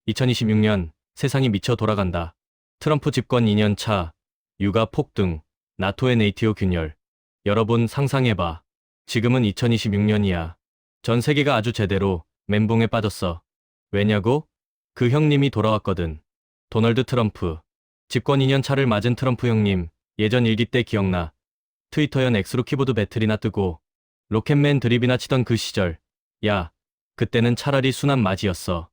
2026년 세상이 미쳐 돌아간다. 트럼프 집권 2년 차, 유가 폭등, 나토의 네이티오 균열. 여러분 상상해봐. 지금은 2026년이야. 전 세계가 아주 제대로 멘붕에 빠졌어. 왜냐고? 그 형님이 돌아왔거든. 도널드 트럼프. 집권 2년 차를 맞은 트럼프 형님, 예전 일기 때 기억나. 트위터연 X로 키보드 배틀이나 뜨고 로켓맨 드립이나 치던 그 시절. 야, 그때는 차라리 순한 맞이였어.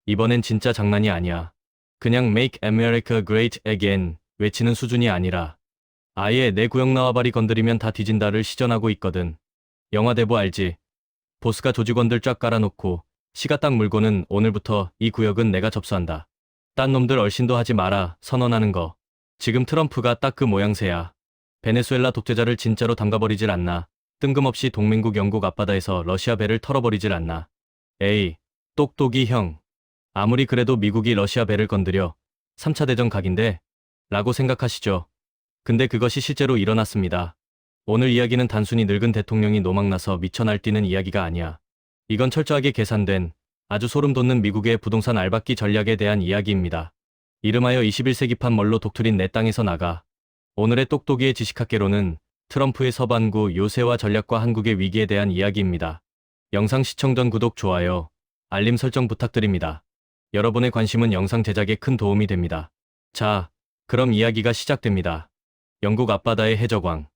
이번엔 진짜 장난이 아니야. 그냥 Make America Great Again 외치는 수준이 아니라 아예 내 구역 나와바리 건드리면 다 뒤진다를 시전하고 있거든. 영화 대부 알지? 보스가 조직원들 쫙 깔아놓고 시가 딱 물고는 오늘부터 이 구역은 내가 접수한다. 딴 놈들 얼씬도 하지 마라 선언하는 거. 지금 트럼프가 딱 그 모양새야. 베네수엘라 독재자를 진짜로 담가버리질 않나. 뜬금없이 동맹국 영국 앞바다에서 러시아 배를 털어버리질 않나. 에이, 똑똑이 형. 아무리 그래도 미국이 러시아 배를 건드려 3차 대전 각인데? 라고 생각하시죠. 근데 그것이 실제로 일어났습니다. 오늘 이야기는 단순히 늙은 대통령이 노망나서 미쳐 날뛰는 이야기가 아니야. 이건 철저하게 계산된 아주 소름 돋는 미국의 부동산 알박기 전략에 대한 이야기입니다. 이름하여 21세기판 멀로 독트린 내 땅에서 나가. 오늘의 똑똑이의 지식학개론은 트럼프의 서반구 요새와 전략과 한국의 위기에 대한 이야기입니다. 영상 시청 전 구독, 좋아요, 알림 설정 부탁드립니다. 여러분의 관심은 영상 제작에 큰 도움이 됩니다. 자, 그럼 이야기가 시작됩니다. 영국 앞바다의 해적왕.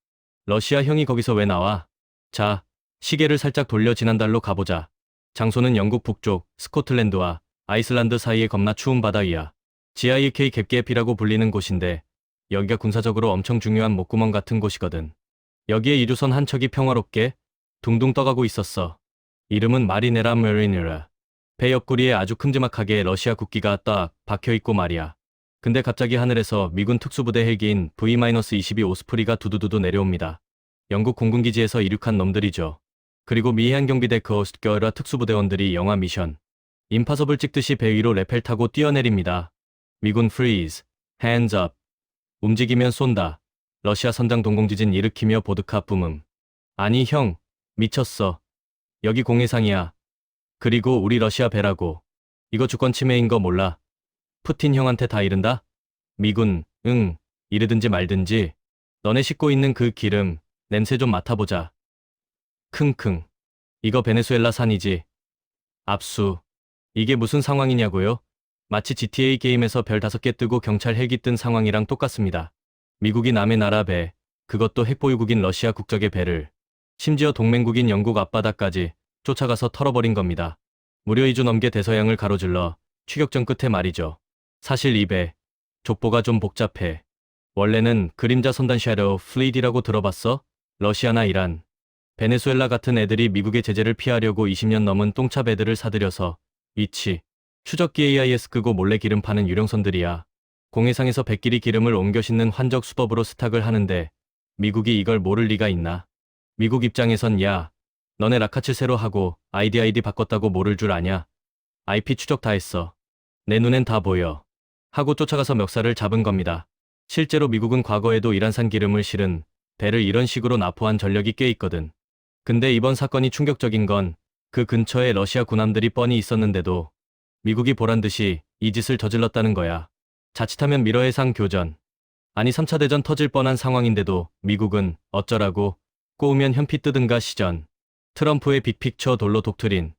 러시아 형이 거기서 왜 나와? 자, 시계를 살짝 돌려 지난달로 가보자. 장소는 영국 북쪽, 스코틀랜드와 아이슬란드 사이의 겁나 추운 바다 위야. GIK 갭갭이라고 불리는 곳인데 여기가 군사적으로 엄청 중요한 목구멍 같은 곳이거든. 여기에 이주선 한 척이 평화롭게 둥둥 떠가고 있었어. 이름은 마리네라 메리네라. 배 옆구리에 아주 큼지막하게 러시아 국기가 딱 박혀있고 말이야. 근데 갑자기 하늘에서 미군 특수부대 헬기인 V-22 오스프리가 두두두두 내려옵니다. 영국 공군기지에서 이륙한 놈들이죠. 그리고 미 해안경비대 코스트가드 특수부대원들이 영화 미션 임파서블 찍듯이 배 위로 레펠 타고 뛰어내립니다. 미군 freeze, hands up. 움직이면 쏜다. 러시아 선장 동공지진 일으키며 보드카 뿜음. 아니 형, 미쳤어. 여기 공해상이야. 그리고 우리 러시아 배라고. 이거 주권 침해인 거 몰라? 푸틴 형한테 다 이른다? 미군, 응, 이르든지 말든지. 너네 싣고 있는 그 기름, 냄새 좀 맡아보자. 킁킁. 이거 베네수엘라 산이지. 압수. 이게 무슨 상황이냐고요? 마치 GTA 게임에서 별 5개 뜨고 경찰 헬기 뜬 상황이랑 똑같습니다. 미국이 남의 나라 배, 그것도 핵보유국인 러시아 국적의 배를, 심지어 동맹국인 영국 앞바다까지 쫓아가서 털어버린 겁니다. 무려 2주 넘게 대서양을 가로질러 추격전 끝에 말이죠. 사실 이 배, 족보가 좀 복잡해. 원래는 그림자 선단 섀도우 플리트이라고 들어봤어? 러시아나 이란, 베네수엘라 같은 애들이 미국의 제재를 피하려고 20년 넘은 똥차 배들을 사들여서 위치, 추적기 AIS 끄고 몰래 기름 파는 유령선들이야. 공해상에서 배끼리 기름을 옮겨 싣는 환적 수법으로 스탁을 하는데 미국이 이걸 모를 리가 있나? 미국 입장에선 야, 너네 라카칠 새로 하고 아이디 바꿨다고 모를 줄 아냐? IP 추적 다 했어. 내 눈엔 다 보여. 하고 쫓아가서 멱살을 잡은 겁니다. 실제로 미국은 과거에도 이란산 기름을 실은 배를 이런 식으로 납포한 전력이 꽤 있거든. 근데 이번 사건이 충격적인 건 그 근처에 러시아 군함들이 뻔히 있었는데도 미국이 보란듯이 이 짓을 저질렀다는 거야. 자칫하면 미러해상 교전, 아니 3차 대전 터질 뻔한 상황인데도 미국은 어쩌라고 꼬우면 현피 뜨든가 시전. 트럼프의 빅픽처 돌로 독트린,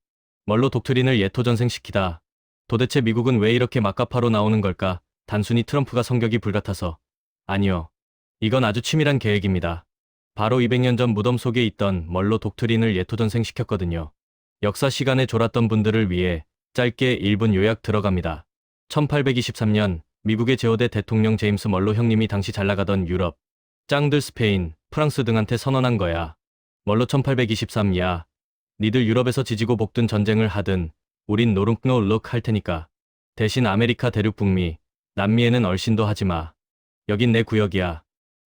멀로 독트린을 예토전생시키다. 도대체 미국은 왜 이렇게 막가파로 나오는 걸까? 단순히 트럼프가 성격이 불같아서. 아니요. 이건 아주 치밀한 계획입니다. 바로 200년 전 무덤 속에 있던 멀로 독트린을 예토전생시켰거든요. 역사 시간에 졸았던 분들을 위해 짧게 1분 요약 들어갑니다. 1823년 미국의 제5대 대통령 제임스 멀로 형님이 당시 잘나가던 유럽 짱들 스페인, 프랑스 등한테 선언한 거야. 멀로 1823, 야, 니들 유럽에서 지지고 볶든 전쟁을 하든 우린 노룩노룩 할 테니까 대신 아메리카 대륙 북미, 남미에는 얼씬도 하지 마. 여긴 내 구역이야.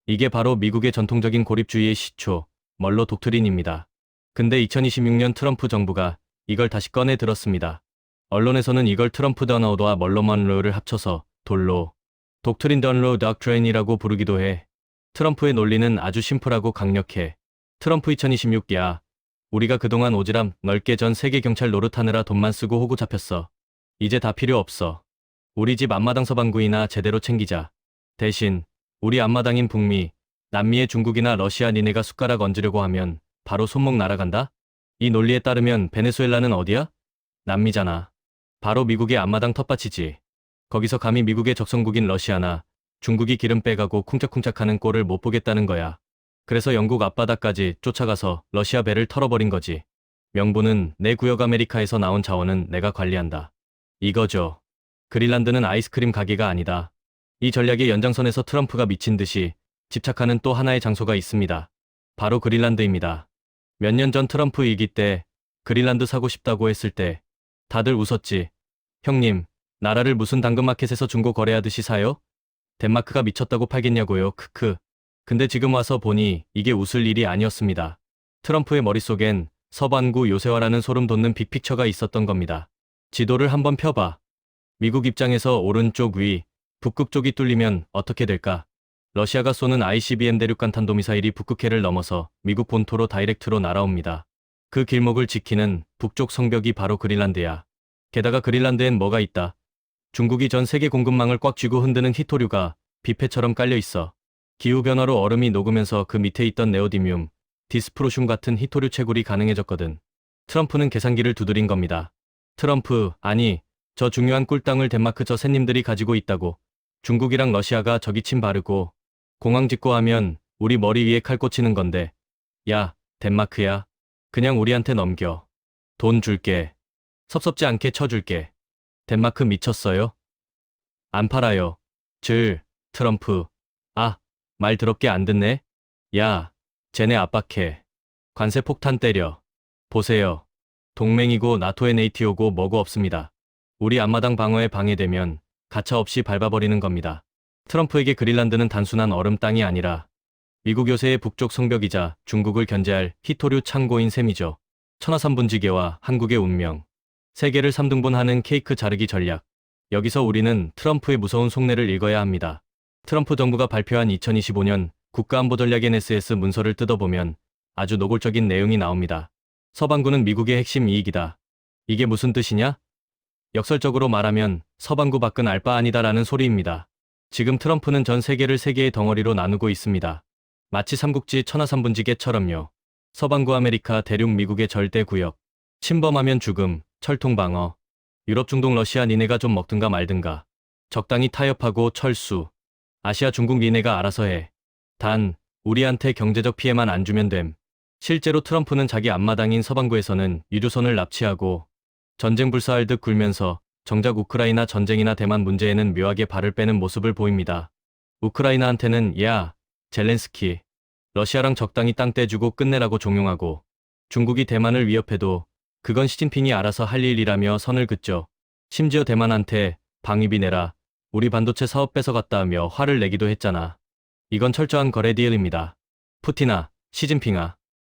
이게 바로 미국의 전통적인 고립주의의 시초, 멀로 독트린입니다. 근데 2026년 트럼프 정부가 이걸 다시 꺼내 들었습니다. 언론에서는 이걸 트럼프 더너우드와 멀로 먼로를 합쳐서 돌로 독트린 던로 덕트레인이라고 부르기도 해. 트럼프의 논리는 아주 심플하고 강력해. 트럼프 2026, 야, 우리가 그동안 오지랖 넓게 전 세계 경찰 노릇하느라 돈만 쓰고 호구 잡혔어. 이제 다 필요 없어. 우리 집 앞마당 서반구이나 제대로 챙기자. 대신 우리 앞마당인 북미, 남미의 중국이나 러시아 니네가 숟가락 얹으려고 하면 바로 손목 날아간다? 이 논리에 따르면 베네수엘라는 어디야? 남미잖아. 바로 미국의 앞마당 텃밭이지. 거기서 감히 미국의 적성국인 러시아나 중국이 기름 빼가고 쿵짝쿵짝하는 꼴을 못 보겠다는 거야. 그래서 영국 앞바다까지 쫓아가서 러시아 배를 털어버린 거지. 명분은 내 구역 아메리카에서 나온 자원은 내가 관리한다. 이거죠. 그린란드는 아이스크림 가게가 아니다. 이 전략의 연장선에서 트럼프가 미친 듯이 집착하는 또 하나의 장소가 있습니다. 바로 그린란드입니다. 몇 년 전 트럼프 위기 때 그린란드 사고 싶다고 했을 때 다들 웃었지. 형님, 나라를 무슨 당근마켓에서 중고 거래하듯이 사요? 덴마크가 미쳤다고 팔겠냐고요. 크크. 근데 지금 와서 보니 이게 웃을 일이 아니었습니다. 트럼프의 머릿속엔 서반구 요새화라는 소름 돋는 빅픽처가 있었던 겁니다. 지도를 한번 펴봐. 미국 입장에서 오른쪽 위, 북극 쪽이 뚫리면 어떻게 될까? 러시아가 쏘는 ICBM 대륙간 탄도미사일이 북극해를 넘어서 미국 본토로 다이렉트로 날아옵니다. 그 길목을 지키는 북쪽 성벽이 바로 그린란드야. 게다가 그린란드엔 뭐가 있다? 중국이 전 세계 공급망을 꽉 쥐고 흔드는 히토류가 뷔페처럼 깔려 있어. 기후변화로 얼음이 녹으면서 그 밑에 있던 네오디뮴, 디스프로슘 같은 히토류 채굴이 가능해졌거든. 트럼프는 계산기를 두드린 겁니다. 트럼프, 아니, 저 중요한 꿀땅을 덴마크 저 샌님들이 가지고 있다고. 중국이랑 러시아가 저기 침 바르고 공항 짓고 하면 우리 머리 위에 칼 꽂히는 건데. 야, 덴마크야. 그냥 우리한테 넘겨. 돈 줄게. 섭섭지 않게 쳐줄게. 덴마크 미쳤어요? 안 팔아요. 트럼프. 아, 말 더럽게 안 듣네? 야, 쟤네 압박해. 관세 폭탄 때려. 보세요. 동맹이고 나토의 네이티오고 뭐고 없습니다. 우리 앞마당 방어에 방해되면 가차없이 밟아버리는 겁니다. 트럼프에게 그린란드는 단순한 얼음 땅이 아니라 미국 요새의 북쪽 성벽이자 중국을 견제할 히토류 창고인 셈이죠. 천하삼분지계와 한국의 운명. 세계를 3등분하는 케이크 자르기 전략. 여기서 우리는 트럼프의 무서운 속내를 읽어야 합니다. 트럼프 정부가 발표한 2025년 국가안보전략 NSS 문서를 뜯어보면 아주 노골적인 내용이 나옵니다. 서반구는 미국의 핵심 이익이다. 이게 무슨 뜻이냐? 역설적으로 말하면 서반구 밖은 알 바 아니다라는 소리입니다. 지금 트럼프는 전 세계를 세 개의 덩어리로 나누고 있습니다. 마치 삼국지 천하삼분지계처럼요. 서반구 아메리카 대륙 미국의 절대 구역. 침범하면 죽음, 철통 방어. 유럽 중동 러시아 니네가 좀 먹든가 말든가. 적당히 타협하고 철수. 아시아 중국 니네가 알아서 해. 단, 우리한테 경제적 피해만 안 주면 됨. 실제로 트럼프는 자기 앞마당인 서반구에서는 유조선을 납치하고 전쟁 불사할 듯 굴면서 정작 우크라이나 전쟁이나 대만 문제에는 묘하게 발을 빼는 모습을 보입니다. 우크라이나한테는 야, 젤렌스키, 러시아랑 적당히 땅 떼주고 끝내라고 종용하고 중국이 대만을 위협해도 그건 시진핑이 알아서 할 일이라며 선을 긋죠. 심지어 대만한테 방위비 내라, 우리 반도체 사업 뺏어갔다 하며 화를 내기도 했잖아. 이건 철저한 거래 딜입니다. 푸틴아, 시진핑아,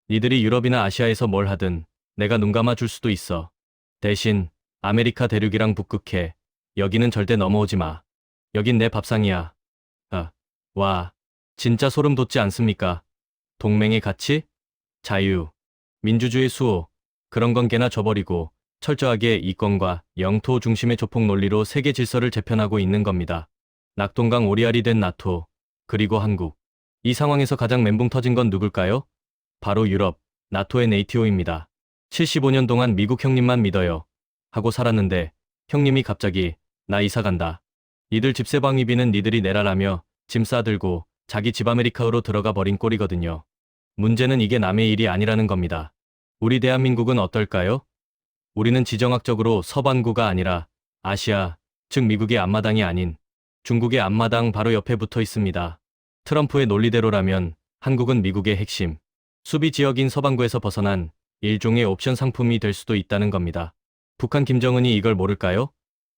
니들이 유럽이나 아시아에서 뭘 하든 내가 눈 감아 줄 수도 있어. 대신 아메리카 대륙이랑 북극해. 여기는 절대 넘어오지 마. 여긴 내 밥상이야. 와, 진짜 소름 돋지 않습니까? 동맹의 가치? 자유, 민주주의 수호, 그런 건 개나 줘버리고 철저하게 이권과 영토 중심의 조폭 논리로 세계 질서를 재편하고 있는 겁니다. 낙동강 오리알이 된 나토, 그리고 한국. 이 상황에서 가장 멘붕 터진 건 누굴까요? 바로 유럽, 나토의 네이티오입니다. 75년 동안 미국 형님만 믿어요 하고 살았는데 형님이 갑자기 나 이사 간다. 니들 집세 방위비는 니들이 내라라며 짐 싸들고 자기 집 아메리카로 들어가 버린 꼴이거든요. 문제는 이게 남의 일이 아니라는 겁니다. 우리 대한민국은 어떨까요? 우리는 지정학적으로 서반구가 아니라 아시아, 즉 미국의 앞마당이 아닌 중국의 앞마당 바로 옆에 붙어 있습니다. 트럼프의 논리대로라면 한국은 미국의 핵심, 수비 지역인 서반구에서 벗어난 일종의 옵션 상품이 될 수도 있다는 겁니다. 북한 김정은이 이걸 모를까요?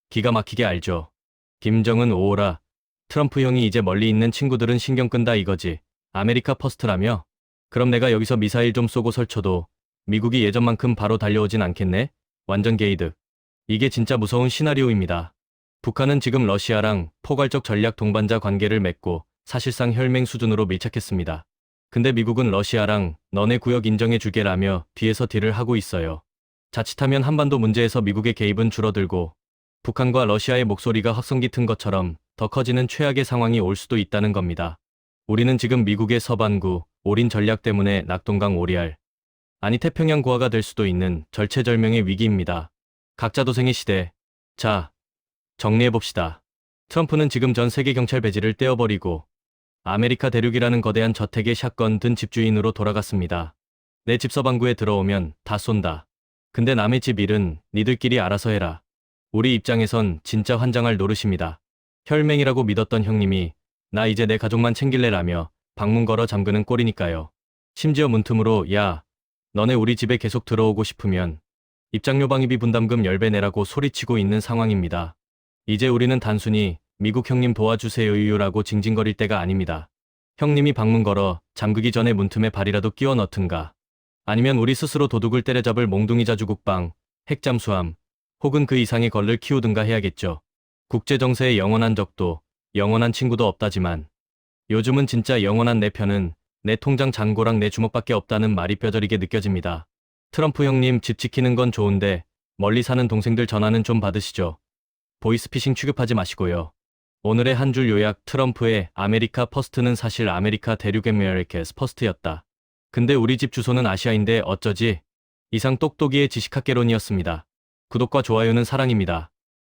기가 막히게 알죠. 김정은 오호라, 트럼프 형이 이제 멀리 있는 친구들은 신경 끈다 이거지. 아메리카 퍼스트라며? 그럼 내가 여기서 미사일 좀 쏘고 설쳐도 미국이 예전만큼 바로 달려오진 않겠네? 완전 게이득. 이게 진짜 무서운 시나리오입니다. 북한은 지금 러시아랑 포괄적 전략 동반자 관계를 맺고 사실상 혈맹 수준으로 밀착했습니다. 근데 미국은 러시아랑 너네 구역 인정해 주게라며 뒤에서 딜을 하고 있어요. 자칫하면 한반도 문제에서 미국의 개입은 줄어들고 북한과 러시아의 목소리가 확성기 튼 것처럼 더 커지는 최악의 상황이 올 수도 있다는 겁니다. 우리는 지금 미국의 서반구, 올인 전략 때문에 낙동강 오리알, 아니 태평양 고아가 될 수도 있는 절체절명의 위기입니다. 각자 도생의 시대. 자, 정리해봅시다. 트럼프는 지금 전 세계 경찰 배지를 떼어버리고 아메리카 대륙이라는 거대한 저택에 샷건 든 집주인으로 돌아갔습니다. 내 집 서반구에 들어오면 다 쏜다. 근데 남의 집 일은 니들끼리 알아서 해라. 우리 입장에선 진짜 환장할 노릇입니다. 혈맹이라고 믿었던 형님이 나 이제 내 가족만 챙길래라며 방문 걸어 잠그는 꼴이니까요. 심지어 문틈으로 야, 너네 우리 집에 계속 들어오고 싶으면 입장료 방위비 분담금 10배 내라고 소리치고 있는 상황입니다. 이제 우리는 단순히 미국 형님 도와주세요유라고 징징거릴 때가 아닙니다. 형님이 방문 걸어 잠그기 전에 문틈에 발이라도 끼워 넣든가 아니면 우리 스스로 도둑을 때려잡을 몽둥이 자주국방, 핵잠수함 혹은 그 이상의 걸를 키우든가 해야겠죠. 국제정세에 영원한 적도 영원한 친구도 없다지만 요즘은 진짜 영원한 내 편은 내 통장 잔고랑 내 주먹밖에 없다는 말이 뼈저리게 느껴집니다. 트럼프 형님 집 지키는 건 좋은데 멀리 사는 동생들 전화는 좀 받으시죠. 보이스피싱 취급하지 마시고요. 오늘의 한 줄 요약. 트럼프의 아메리카 퍼스트는 사실 아메리카 대륙 아메리카스 퍼스트였다. 근데 우리 집 주소는 아시아인데 어쩌지? 이상 똑똑이의 지식학개론이었습니다. 구독과 좋아요는 사랑입니다.